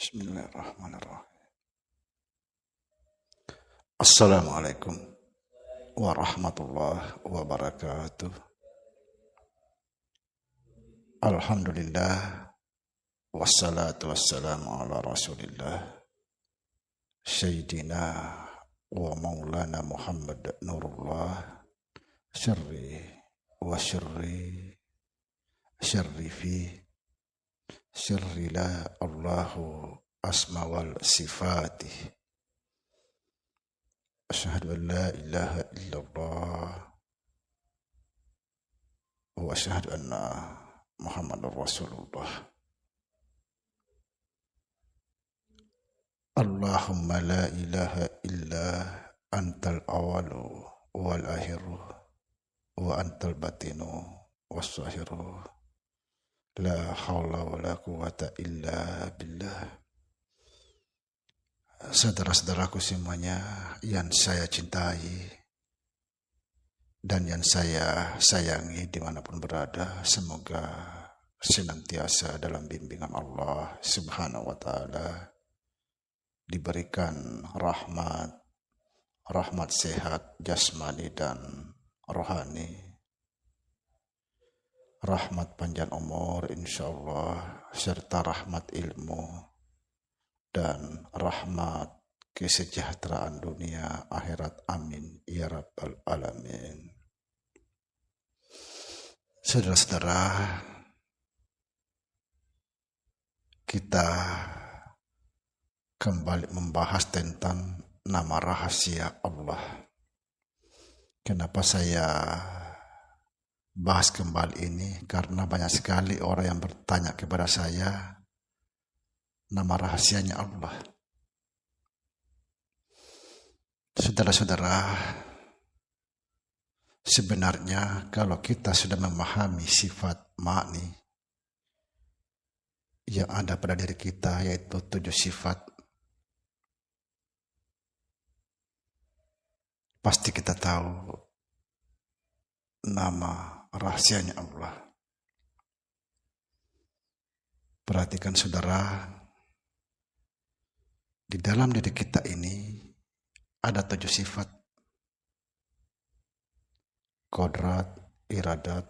Bismillahirrahmanirrahim. Assalamualaikum warahmatullahi wabarakatuh. Alhamdulillah wassalatu wassalamu ala rasulillah Sayyidina wa maulana Muhammad Nurullah syarri wa syarri fi syarri la Allahu asma wal sifatih. Asyhadu an la ilaha illallah wa asyhadu anna Muhammadar Rasulullah. Allahumma la ilaha illa antal awalu wal akhiru wa antal batinu was zahiru. La haula wa la quwata illa billah. Saudara-saudaraku semuanya yang saya cintai dan yang saya sayangi dimanapun berada, semoga senantiasa dalam bimbingan Allah Subhanahu wa ta'ala, diberikan rahmat sehat jasmani dan rohani, rahmat panjang umur insyaallah, serta rahmat ilmu dan rahmat kesejahteraan dunia akhirat, amin ya rabbal alamin. Saudara-saudara, kita kembali membahas tentang nama rahasia Allah. Kenapa saya bahas kembali ini? Karena banyak sekali orang yang bertanya kepada saya nama rahasianya Allah. Saudara-saudara, sebenarnya kalau kita sudah memahami sifat ma'ni yang ada pada diri kita, yaitu 7 sifat, pasti kita tahu nama rahasianya Allah. Perhatikan saudara, di dalam diri kita ini ada 7 sifat: kodrat, iradat,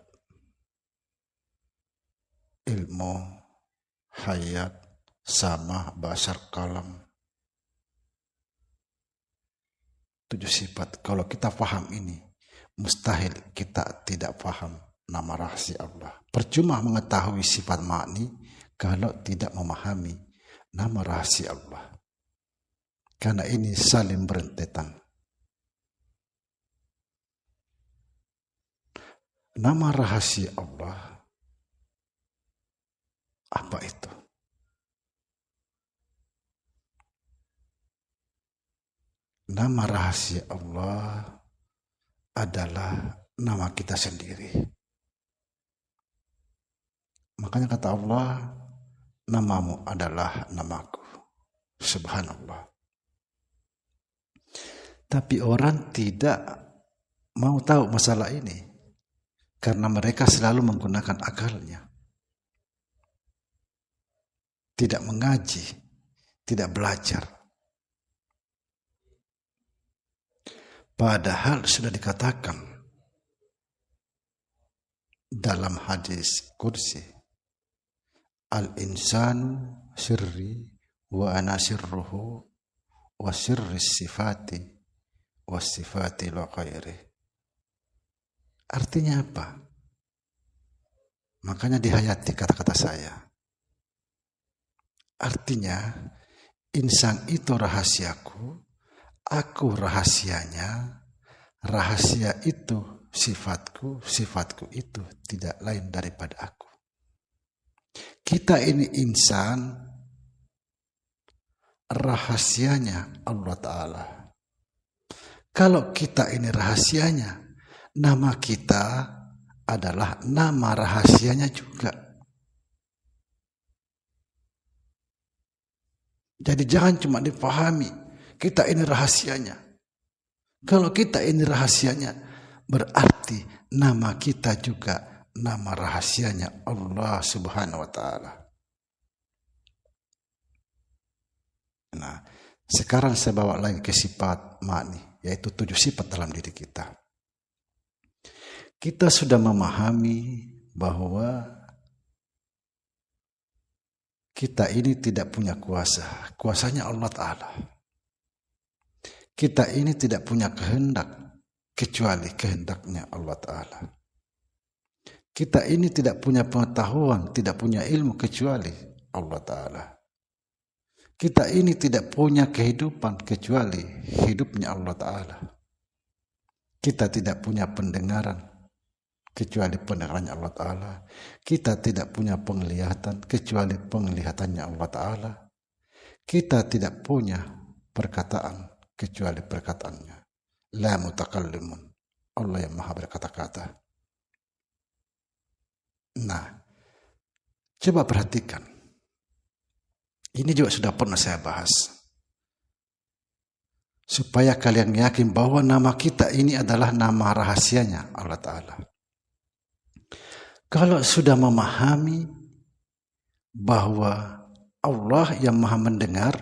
ilmu, hayat, sama, basar, kalam. 7 sifat. Kalau kita paham ini, mustahil kita tidak paham nama rahasia Allah. Percuma mengetahui sifat ma'ni kalau tidak memahami nama rahasia Allah. Karena ini saling berentetan. Nama rahasia Allah apa itu? Nama rahasia Allah adalah nama kita sendiri. Makanya kata Allah, namamu adalah namaku. Subhanallah. Tapi orang tidak mau tahu masalah ini karena mereka selalu menggunakan akalnya. Tidak mengaji, tidak belajar. Padahal sudah dikatakan dalam hadis qudsi, al-insanu sirri wa ana sirruhu wa sirri sifati wasifati la khairi. Artinya apa? Makanya dihayati kata-kata saya. Artinya, insan itu rahasiaku, aku rahasianya, rahasia itu sifatku, sifatku itu tidak lain daripada aku. Kita ini insan, rahasianya Allah Ta'ala. Kalau kita ini rahasianya, nama kita adalah nama rahasianya juga. Jadi jangan cuma dipahami, kita ini rahasianya. Kalau kita ini rahasianya, berarti nama kita juga nama rahasianya Allah Subhanahu wa ta'ala. Nah, sekarang saya bawa lagi ke sifat ma'ni, yaitu 7 sifat dalam diri kita. Kita sudah memahami bahwa kita ini tidak punya kuasa. Kuasanya Allah Ta'ala. Kita ini tidak punya kehendak kecuali kehendaknya Allah Ta'ala. Kita ini tidak punya pengetahuan, tidak punya ilmu kecuali Allah Ta'ala. Kita ini tidak punya kehidupan kecuali hidupnya Allah Ta'ala. Kita tidak punya pendengaran kecuali pendengarannya Allah Ta'ala. Kita tidak punya penglihatan kecuali penglihatannya Allah Ta'ala. Kita tidak punya perkataan kecuali perkataannya. La mutakallimun. Allah yang maha berkata-kata. Nah, coba perhatikan. Ini juga sudah pernah saya bahas. Supaya kalian yakin bahwa nama kita ini adalah nama rahasianya Allah Ta'ala. Kalau sudah memahami bahwa Allah yang maha mendengar,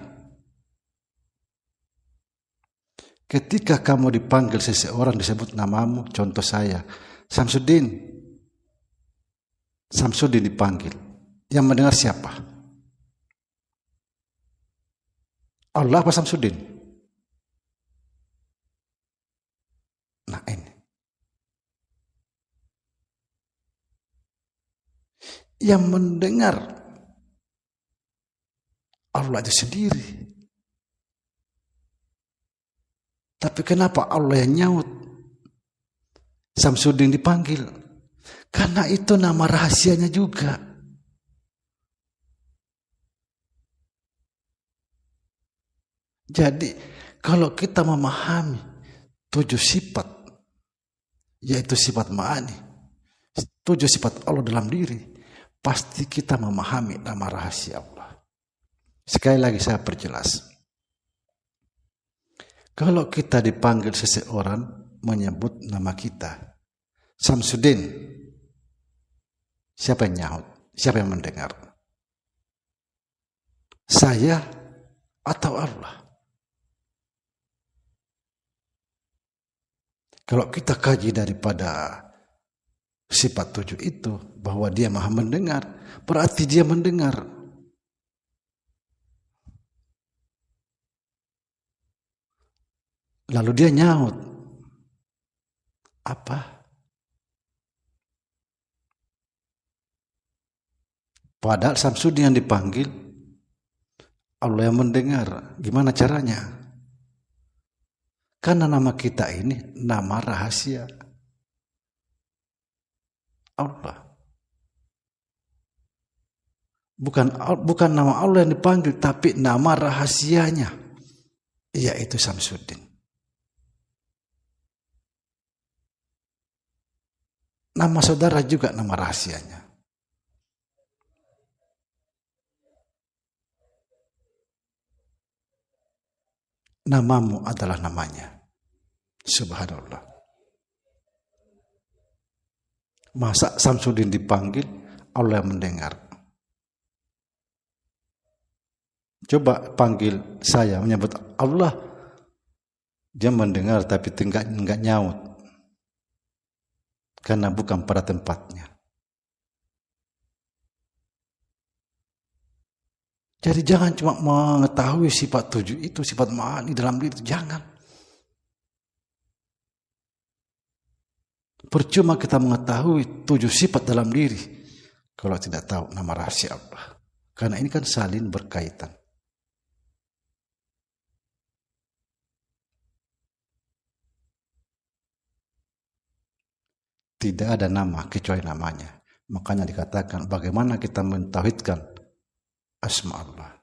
ketika kamu dipanggil seseorang disebut namamu, contoh saya, Samsudin. Samsudin dipanggil. Yang mendengar siapa? Allah apa Samsudin? Nah ini. Yang mendengar Allah itu sendiri. Tapi kenapa Allah yang nyaut? Samsudin dipanggil. Karena itu nama rahasianya juga. Jadi kalau kita memahami 7 sifat, yaitu sifat ma'ani, 7 sifat Allah dalam diri, pasti kita memahami nama rahasia Allah. Sekali lagi saya perjelas. Kalau kita dipanggil seseorang menyebut nama kita, Samsudin, siapa yang nyaut? Siapa yang mendengar? Saya atau Allah? Kalau kita kaji daripada sifat 7 itu, bahwa dia maha mendengar, berarti dia mendengar. Lalu dia nyaut. Apa? Padahal Samsudin yang dipanggil, Allah yang mendengar. Gimana caranya? Karena nama kita ini nama rahasia Allah. Bukan nama Allah yang dipanggil, tapi nama rahasianya, yaitu Samsudin. Nama saudara juga nama rahasianya. Namamu adalah namanya. Subhanallah. Masa Samsudin dipanggil, Allah mendengar. Coba panggil saya, menyebut Allah. Dia mendengar tapi enggak nyaut. Karena bukan pada tempatnya. Jadi jangan cuma mengetahui sifat 7 itu, sifat ma'ani dalam diri itu. Jangan. Percuma kita mengetahui 7 sifat dalam diri kalau tidak tahu nama rahasia Allah. Karena ini kan saling berkaitan. Tidak ada nama kecuali namanya. Makanya dikatakan bagaimana kita mentauhidkan asma Allah.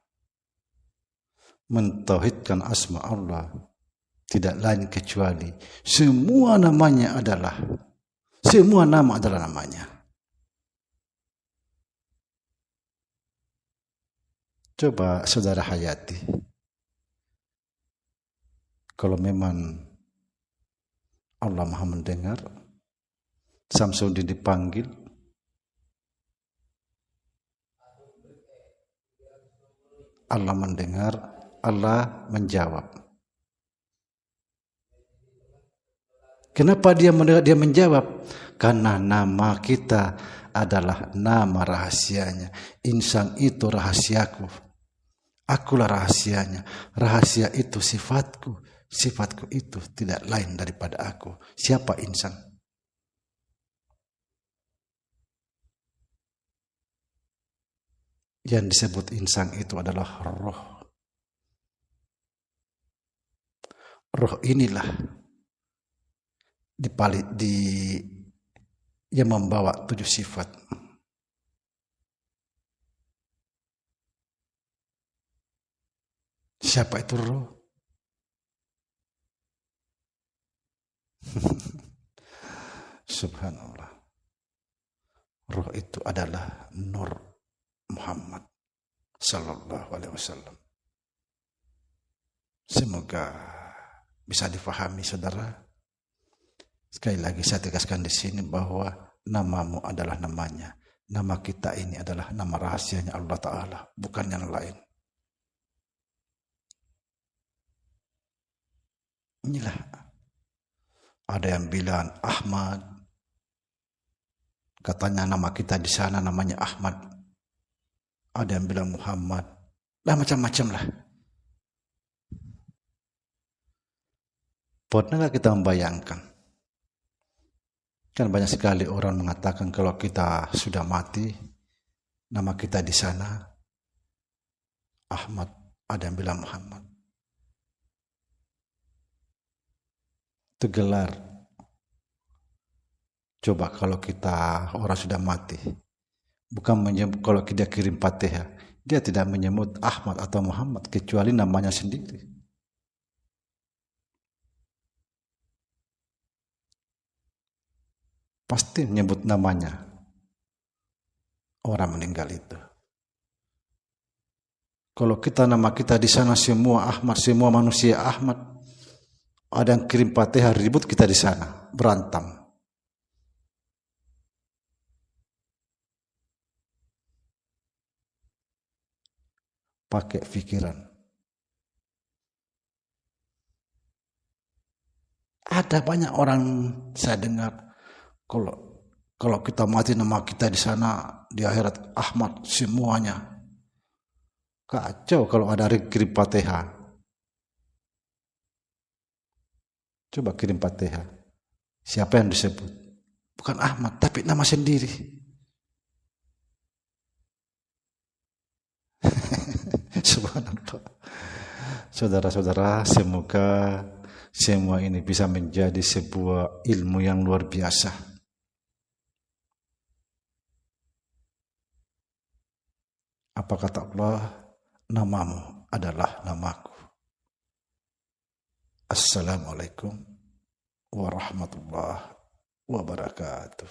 Mentauhidkan asma Allah tidak lain kecuali semua nama adalah namanya. Coba saudara hayati, kalau memang Allah maha mendengar, Samsudin dipanggil, Allah mendengar, Allah menjawab. Kenapa dia menjawab? Karena nama kita adalah nama rahasianya. Insan itu rahasiaku. Akulah rahasianya. Rahasia itu sifatku. Sifatku itu tidak lain daripada aku. Siapa insan? Yang disebut insan itu adalah roh. Roh inilah yang membawa 7 sifat. Siapa itu roh? Subhanallah. Roh itu adalah Nur Muhammad sallallahu alaihi wasallam. Semoga bisa difahami saudara. Sekali lagi saya tegaskan di sini bahwa namamu adalah namanya. Nama kita ini adalah nama rahasianya Allah Ta'ala, bukan yang lain. Inilah. Ada yang bilang Ahmad. Katanya nama kita di sana namanya Ahmad. Ada yang bilang Muhammad. Lah macam-macam lah. Pernahkah kita membayangkan? Kan banyak sekali orang mengatakan kalau kita sudah mati, nama kita di sana Ahmad, ada yang bilang Muhammad. Itu gelar. Coba kalau kita orang sudah mati, bukan menyebut, kalau kita kirim Fatihah, dia tidak menyebut Ahmad atau Muhammad kecuali namanya sendiri. Pasti menyebut namanya orang meninggal itu. Kalau kita nama kita di sana semua Ahmad, semua manusia Ahmad, ada yang kirim Fatihah ribut kita di sana, berantem. Pakai pikiran. Ada banyak orang saya dengar kalau kita mati nama kita di sana di akhirat Ahmad semuanya. Kacau kalau ada kirim Fatihah. Coba kirim Fatihah. Siapa yang disebut? Bukan Ahmad, tapi nama sendiri. Subhanallah. Saudara-saudara, semoga semua ini bisa menjadi sebuah ilmu yang luar biasa. Apa kata Allah? Namamu adalah namaku. Assalamualaikum warahmatullahi wabarakatuh.